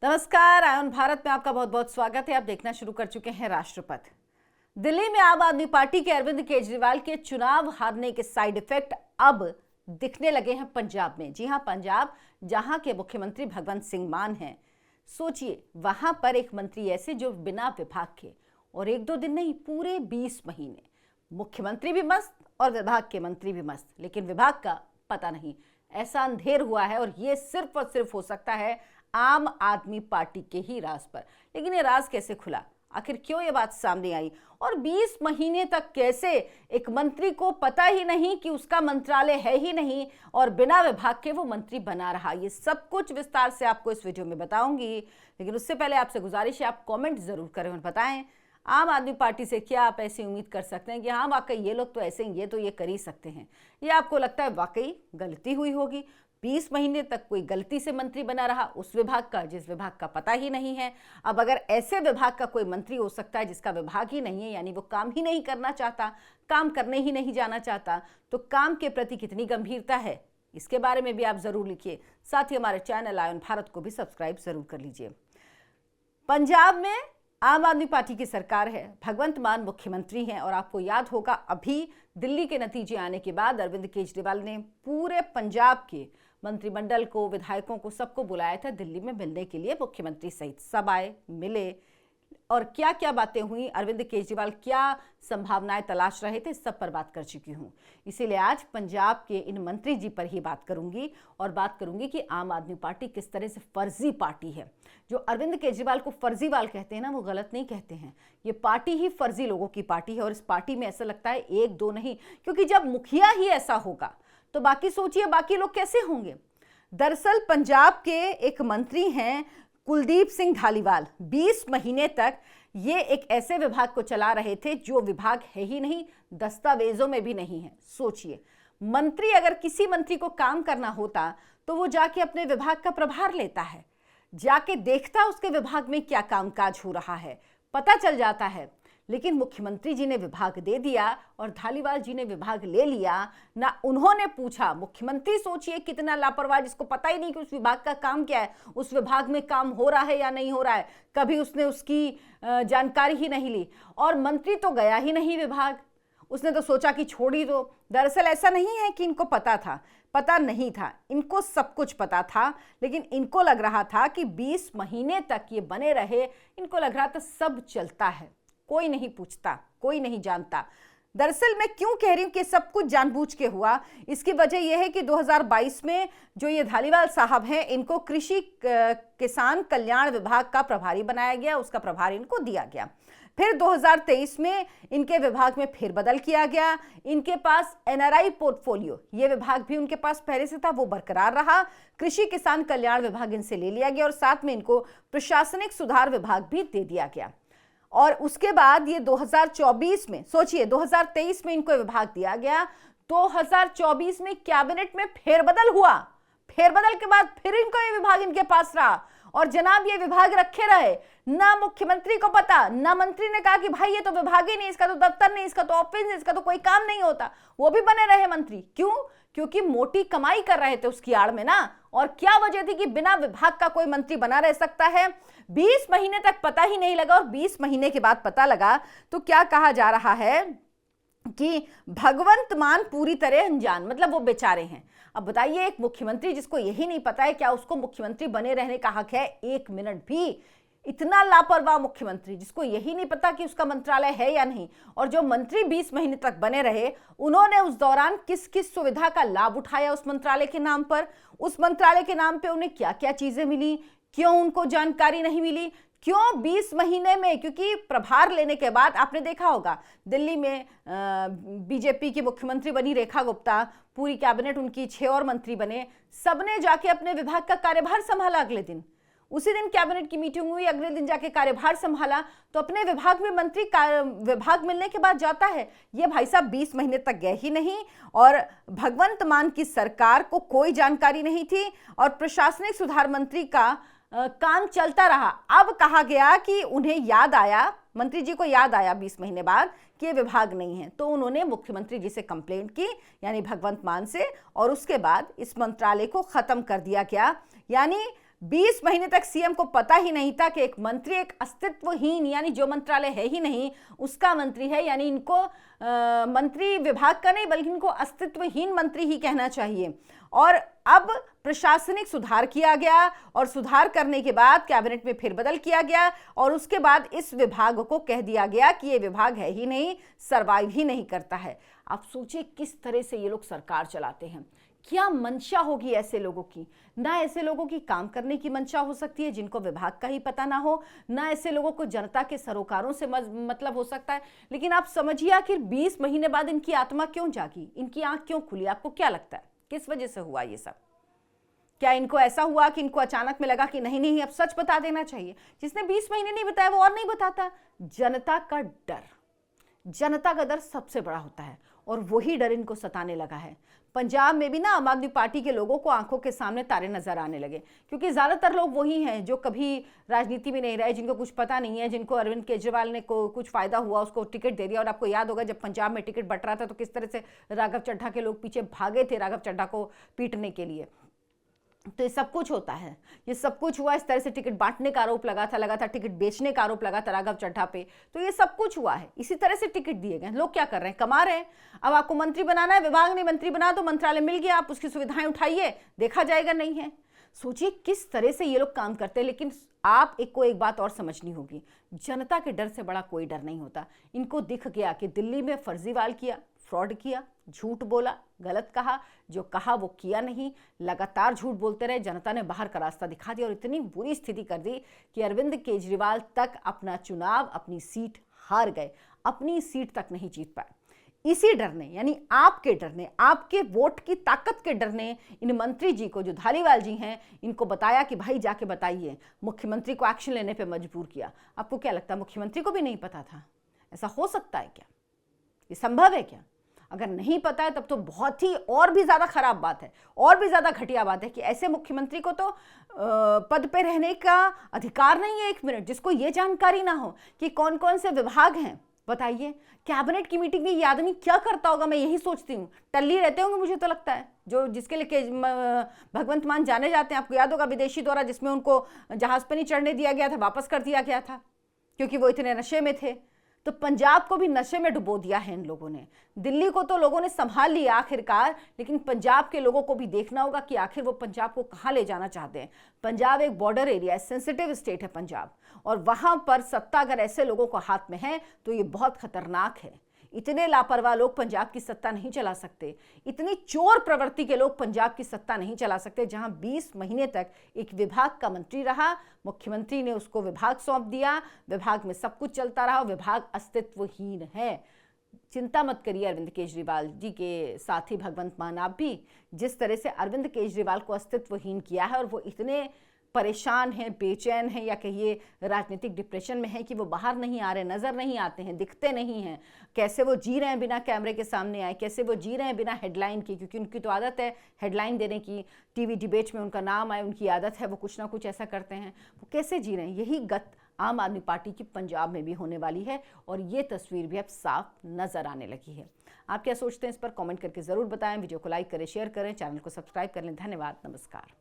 नमस्कार, आयन भारत में आपका बहुत बहुत स्वागत है। आप देखना शुरू कर चुके हैं राष्ट्रपथ। दिल्ली में आम आदमी पार्टी के अरविंद केजरीवाल के चुनाव हारने के साइड इफेक्ट अब दिखने लगे हैं पंजाब में। जी हां, पंजाब जहां के मुख्यमंत्री भगवंत सिंह मान हैं। सोचिए, वहां पर एक मंत्री ऐसे जो बिना विभाग के, और एक दो दिन नहीं, पूरे 20 महीने मुख्यमंत्री भी मस्त और विभाग के मंत्री भी मस्त, लेकिन विभाग का पता नहीं। ऐसा अंधेर हुआ है और ये सिर्फ और सिर्फ हो सकता है आम आदमी पार्टी के ही राज पर। लेकिन ये राज कैसे खुला, आखिर क्यों ये बात सामने आई, और 20 महीने तक कैसे एक मंत्री को पता ही नहीं कि उसका मंत्रालय है ही नहीं और बिना विभाग के वो मंत्री बना रहा, ये सब कुछ विस्तार से आपको इस वीडियो में बताऊंगी। लेकिन उससे पहले आपसे गुजारिश है, आप कमेंट जरूर करें और बताएं आम आदमी पार्टी से क्या आप ऐसी उम्मीद कर सकते हैं कि हाँ वाकई ये लोग तो ऐसे ही, ये तो ये कर ही सकते हैं, या आपको लगता है वाकई गलती हुई होगी। 20 महीने तक कोई गलती से मंत्री बना रहा उस विभाग का जिस विभाग का पता ही नहीं है। अब अगर ऐसे विभाग का कोई मंत्री हो सकता है जिसका विभाग ही नहीं है, यानी वो काम ही नहीं करना चाहता, काम करने ही नहीं जाना चाहता, तो काम के प्रति कितनी गंभीरता है, इसके बारे में भी आप जरूर लिखिए। साथ ही हमारे चैनल आयन भारत को भी सब्सक्राइब जरूर कर लीजिए। पंजाब में आम आदमी पार्टी की सरकार है, भगवंत मान मुख्यमंत्री हैं, और आपको याद होगा अभी दिल्ली के नतीजे आने के बाद अरविंद केजरीवाल ने पूरे पंजाब के मंत्रिमंडल को, विधायकों को, सबको बुलाया था दिल्ली में मिलने के लिए। मुख्यमंत्री सहित सब आए, मिले, और क्या क्या बातें हुई, अरविंद केजरीवाल क्या संभावनाएं तलाश रहे थे, सब पर बात कर चुकी हूं। इसीलिए आज पंजाब के इन मंत्री जी पर ही बात करूंगी, और बात करूंगी कि आम आदमी पार्टी किस तरह से फर्जी पार्टी है। जो अरविंद केजरीवाल को फर्जीवाल कहते हैं ना, वो गलत नहीं कहते हैं, ये पार्टी ही फर्जी लोगों की पार्टी है। और इस पार्टी में ऐसा लगता है एक दो नहीं, क्योंकि जब मुखिया ही ऐसा होगा तो बाकी सोचिए बाकी लोग कैसे होंगे। दरअसल पंजाब के एक मंत्री हैं कुलदीप सिंह धालीवाल, 20 महीने तक ये एक ऐसे विभाग को चला रहे थे जो विभाग है ही नहीं, दस्तावेजों में भी नहीं है। सोचिए, मंत्री अगर किसी मंत्री को काम करना होता तो वो जाके अपने विभाग का प्रभार लेता है, जाके देखता उसके विभाग में क्या कामकाज हो रहा है, पता चल जाता है। लेकिन मुख्यमंत्री जी ने विभाग दे दिया और धालीवाल जी ने विभाग ले लिया, ना उन्होंने पूछा। मुख्यमंत्री सोचिए कितना लापरवाह, जिसको पता ही नहीं कि उस विभाग का काम क्या है, उस विभाग में काम हो रहा है या नहीं हो रहा है, कभी उसने उसकी जानकारी ही नहीं ली। और मंत्री तो गया ही नहीं विभाग, उसने तो सोचा कि छोड़ ही दो। दरअसल ऐसा नहीं है कि इनको पता था, पता नहीं था, इनको सब कुछ पता था, लेकिन इनको लग रहा था कि 20 महीने तक ये बने रहे, इनको लग रहा था सब चलता है, कोई नहीं पूछता, कोई नहीं जानता। दरअसल मैं क्यों कह रही हूं कि सब कुछ जानबूझ के हुआ, इसकी वजह यह है कि 2022 में जो ये धालीवाल साहब हैं, इनको कृषि किसान कल्याण विभाग का प्रभारी बनाया गया, उसका प्रभार इनको दिया गया। फिर 2023 में इनके विभाग में फेरबदल किया गया। इनके पास एनआरआई पोर्टफोलियो, ये विभाग भी उनके पास पहले से था, वो बरकरार रहा। कृषि किसान कल्याण विभाग इनसे ले लिया गया और साथ में इनको प्रशासनिक सुधार विभाग भी दे दिया गया। और उसके बाद ये 2024 में, सोचिए 2023 में इनको विभाग दिया गया, 2024 में कैबिनेट में फेरबदल हुआ, फेरबदल के बाद फिर इनको ये विभाग इनके पास रहा, और जनाब ये विभाग रखे रहे। ना मुख्यमंत्री को पता, ना मंत्री ने कहा कि भाई ये तो विभाग ही नहीं, इसका तो दफ्तर नहीं, इसका तो ऑफिस नहीं, इसका तो कोई काम नहीं होता, वो भी बने रहे मंत्री। क्यों? क्योंकि मोटी कमाई कर रहे थे उसकी आड़ में ना। और क्या वजह थी कि बिना विभाग का कोई मंत्री बना रह सकता है? 20 महीने तक पता ही नहीं लगा, और 20 महीने के बाद पता लगा तो क्या कहा जा रहा है कि भगवंत मान पूरी तरह अनजान, मतलब वो बेचारे हैं। अब बताइए, एक मुख्यमंत्री जिसको यही नहीं पता है क्या उसको मुख्यमंत्री बने रहने का हक है 1 मिनट भी? इतना लापरवाह मुख्यमंत्री जिसको यही नहीं पता कि उसका मंत्रालय है या नहीं। और जो मंत्री 20 महीने तक बने रहे, उन्होंने उस दौरान किस किस सुविधा का लाभ उठाया उस मंत्रालय के नाम पर, उस मंत्रालय के नाम पे उन्हें क्या क्या चीजें मिली, क्यों उनको जानकारी नहीं मिली, क्यों 20 महीने में? क्योंकि प्रभार लेने के बाद आपने देखा होगा दिल्ली में बीजेपी की मुख्यमंत्री बनी रेखा गुप्ता, पूरी कैबिनेट उनकी, 6 और मंत्री बने, सबने जाके अपने विभाग का कार्यभार संभाला। अगले दिन, उसी दिन कैबिनेट की मीटिंग हुई, अगले दिन जाके कार्यभार संभाला। तो अपने विभाग में मंत्री विभाग मिलने के बाद जाता है, ये भाई साहब 20 महीने तक गए ही नहीं, और भगवंत मान की सरकार को कोई जानकारी नहीं थी, और प्रशासनिक सुधार मंत्री का काम चलता रहा। अब कहा गया कि उन्हें याद आया, मंत्री जी को याद आया 20 महीने बाद कि ये विभाग नहीं है, तो उन्होंने मुख्यमंत्री जी से कंप्लेंट की, यानी भगवंत मान से, और उसके बाद इस मंत्रालय को खत्म कर दिया गया। यानी 20 महीने तक सीएम को पता ही नहीं था कि एक मंत्री एक अस्तित्वहीन, यानी जो मंत्रालय है ही नहीं उसका मंत्री है, यानी इनको मंत्री विभाग का नहीं बल्कि इनको अस्तित्वहीन मंत्री ही कहना चाहिए। और अब प्रशासनिक सुधार किया गया और सुधार करने के बाद कैबिनेट में फेरबदल किया गया और उसके बाद इस विभाग को कह दिया गया कि ये विभाग है ही नहीं, सरवाइव ही नहीं करता है। आप सोचिए किस तरह से ये लोग सरकार चलाते हैं। क्या मंशा होगी ऐसे लोगों की? ना ऐसे लोगों की काम करने की मंशा हो सकती है जिनको विभाग का ही पता ना हो, ना ऐसे लोगों को जनता के सरोकारों से मतलब हो सकता है। लेकिन आप समझिए आखिर 20 महीने बाद इनकी आत्मा क्यों जागी, इनकी आंख क्यों खुली? आपको क्या लगता है किस वजह से हुआ ये सब? क्या इनको ऐसा हुआ कि इनको अचानक में लगा कि नहीं नहीं अब सच बता देना चाहिए? जिसने 20 महीने नहीं बताया वो और नहीं बताता। जनता का डर, जनता का डर सबसे बड़ा होता है और वही डर इनको सताने लगा है। पंजाब में भी ना आम आदमी पार्टी के लोगों को आंखों के सामने तारे नजर आने लगे, क्योंकि ज्यादातर लोग वही हैं जो कभी राजनीति में नहीं रहे, जिनको कुछ पता नहीं है, जिनको अरविंद केजरीवाल ने को कुछ फायदा हुआ उसको टिकट दे दिया। और आपको याद होगा जब पंजाब में टिकट बंट रहा था तो किस तरह से राघव चड्ढा के लोग पीछे भागे थे राघव चड्ढा को पीटने के लिए। तो ये सब कुछ होता है, ये सब कुछ हुआ। इस तरह से टिकट बांटने का आरोप लगा था, टिकट बेचने का आरोप लगा था राघव चड्ढा पे। तो ये सब कुछ हुआ है, इसी तरह से टिकट दिए गए। लोग क्या कर रहे हैं, कमा रहे हैं। अब आपको मंत्री बनाना है, विभाग ने मंत्री बना दो, मंत्रालय मिल गया, आप उसकी सुविधाएं उठाइए, देखा जाएगा। नहीं है, सोचिए किस तरह से ये लोग काम करते हैं। लेकिन आप को एक बात और समझनी होगी, जनता के डर से बड़ा कोई डर नहीं होता। इनको दिख गया कि दिल्ली में फर्जीवाल किया, फ्रॉड किया, झूठ बोला, गलत कहा, जो कहा वो किया नहीं, लगातार झूठ बोलते रहे। जनता ने बाहर का रास्ता दिखा दिया और इतनी बुरी स्थिति कर दी कि अरविंद केजरीवाल तक अपना चुनाव, अपनी सीट हार गए, अपनी सीट तक नहीं जीत पाए। इसी डर ने, यानी आपके डर ने, आपके वोट की ताकत के डर ने इन मंत्री जी को, जो धालीवाल जी हैं, इनको बताया कि भाई जाके बताइए, मुख्यमंत्री को एक्शन लेने पे मजबूर किया। आपको क्या लगता है मुख्यमंत्री को भी नहीं पता था? ऐसा हो सकता है क्या? ये संभव है क्या? अगर नहीं पता है तब तो बहुत ही और भी ज्यादा खराब बात है, और भी ज्यादा घटिया बात है कि ऐसे मुख्यमंत्री को तो पद पे रहने का अधिकार नहीं है 1 मिनट, जिसको ये जानकारी ना हो कि कौन कौन से विभाग हैं। बताइए, कैबिनेट की मीटिंग में ये आदमी क्या करता होगा? मैं यही सोचती हूँ। टल्ली रहते होंगे मुझे तो लगता है, जो जिसके लिए भगवंत मान जाने जाते हैं। आपको याद होगा विदेशी दौरा, जिसमें उनको जहाज पर नहीं चढ़ने दिया गया था, वापस कर दिया गया था क्योंकि वो इतने नशे में थे। तो पंजाब को भी नशे में डुबो दिया है इन लोगों ने। दिल्ली को तो लोगों ने संभाल लिया आखिरकार, लेकिन पंजाब के लोगों को भी देखना होगा कि आखिर वो पंजाब को कहां ले जाना चाहते हैं। पंजाब एक बॉर्डर एरिया है, सेंसिटिव स्टेट है पंजाब, और वहां पर सत्ता अगर ऐसे लोगों को हाथ में है तो ये बहुत खतरनाक है। इतने लापरवाह लोग पंजाब की सत्ता नहीं चला सकते, इतनी चोर प्रवृत्ति के लोग पंजाब की सत्ता नहीं चला सकते। जहां 20 महीने तक एक विभाग का मंत्री रहा, मुख्यमंत्री ने उसको विभाग सौंप दिया, विभाग में सब कुछ चलता रहा, विभाग अस्तित्वहीन है। चिंता मत करिए अरविंद केजरीवाल जी के साथी भगवंत मान, आप भी जिस तरह से अरविंद केजरीवाल को अस्तित्वहीन किया है और वो इतने परेशान हैं, बेचैन हैं, या कहिए राजनीतिक डिप्रेशन में है कि वो बाहर नहीं आ रहे, नजर नहीं आते हैं, दिखते नहीं हैं। कैसे वो जी रहे हैं बिना कैमरे के सामने आए, कैसे वो जी रहे हैं बिना हेडलाइन की, क्योंकि उनकी तो आदत है हेडलाइन देने की, टीवी डिबेट में उनका नाम आए, उनकी आदत है, वो कुछ ना कुछ ऐसा करते हैं। वो कैसे जी रहे हैं? यही गत आम आदमी पार्टी की पंजाब में भी होने वाली है और ये तस्वीर भी अब साफ नजर आने लगी है। आप क्या सोचते हैं इस पर कमेंट करके जरूर बताएं। वीडियो को लाइक करें, शेयर करें, चैनल को सब्सक्राइब कर लें। धन्यवाद, नमस्कार।